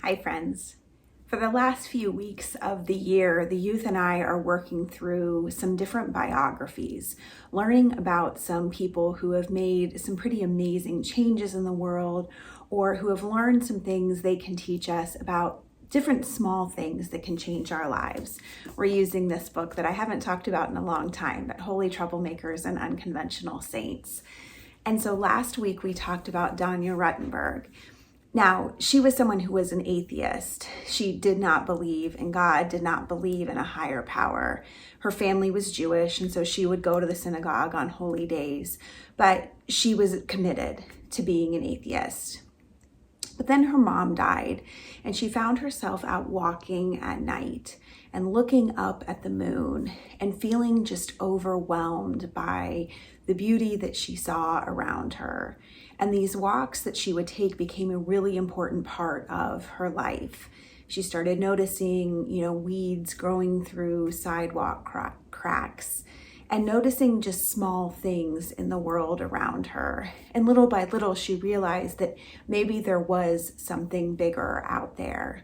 Hi friends. For the last few weeks of the year, the youth and I are working through some different biographies, learning about some people who have made some pretty amazing changes in the world, or who have learned some things they can teach us about different small things that can change our lives. We're using this book that I haven't talked about in a long time, but Holy Troublemakers and Unconventional Saints. And so last week we talked about Danya Ruttenberg. Now, she was someone who was an atheist. She did not believe in God, did not believe in a higher power. Her family was Jewish, and so she would go to the synagogue on holy days, but she was committed to being an atheist. But then her mom died, and she found herself out walking at night and looking up at the moon and feeling just overwhelmed by the beauty that she saw around her. And these walks that she would take became a really important part of her life. She started noticing, weeds growing through sidewalk cracks, and noticing just small things in the world around her. And little by little, she realized that maybe there was something bigger out there.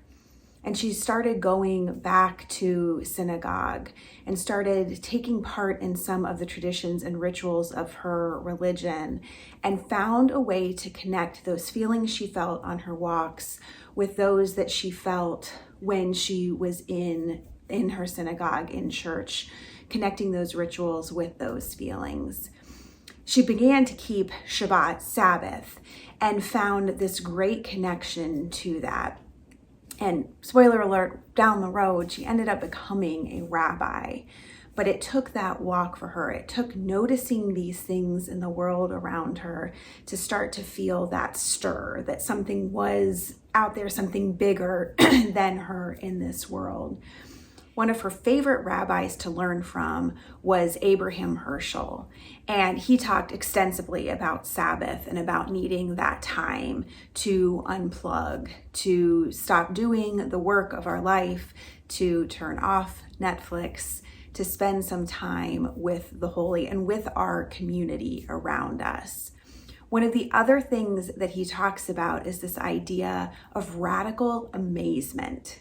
And she started going back to synagogue and started taking part in some of the traditions and rituals of her religion, and found a way to connect those feelings she felt on her walks with those that she felt when she was in her synagogue, in church, connecting those rituals with those feelings. She began to keep Shabbat, Sabbath, and found this great connection to that. And spoiler alert, down the road, she ended up becoming a rabbi. But it took that walk for her. It took noticing these things in the world around her to start to feel that stir, that something was out there, something bigger than her in this world. One of her favorite rabbis to learn from was Abraham Heschel. And he talked extensively about Sabbath and about needing that time to unplug, to stop doing the work of our life, to turn off Netflix, to spend some time with the holy and with our community around us. One of the other things that he talks about is this idea of radical amazement.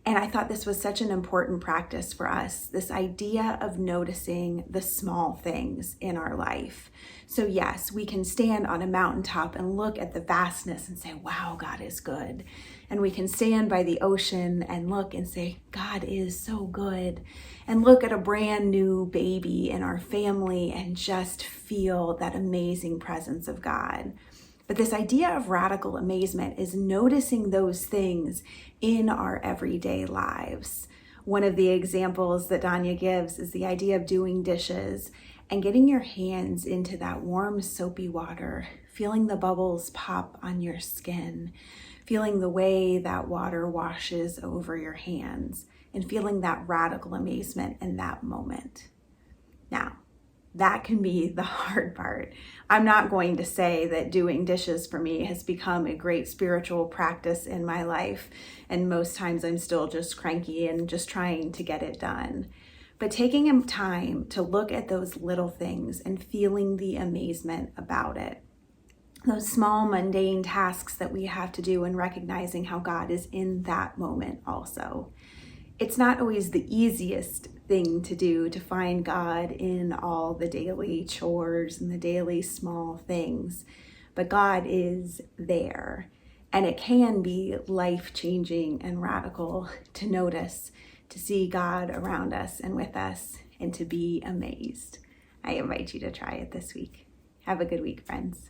And I thought this was such an important practice for us, this idea of noticing the small things in our life. So yes, we can stand on a mountaintop and look at the vastness and say, wow, God is good. And we can stand by the ocean and look and say, God is so good. And look at a brand new baby in our family and just feel that amazing presence of God. But this idea of radical amazement is noticing those things in our everyday lives. One of the examples that Danya gives is the idea of doing dishes and getting your hands into that warm, soapy water, feeling the bubbles pop on your skin, feeling the way that water washes over your hands, and feeling that radical amazement in that moment. Now, that can be the hard part. I'm not going to say that doing dishes for me has become a great spiritual practice in my life, and most times I'm still just cranky and just trying to get it done. But taking time to look at those little things and feeling the amazement about it, those small mundane tasks that we have to do, and recognizing how God is in that moment also. It's not always the easiest thing to do, to find God in all the daily chores and the daily small things, but God is there. And it can be life-changing and radical to notice, to see God around us and with us, and to be amazed. I invite you to try it this week. Have a good week, friends.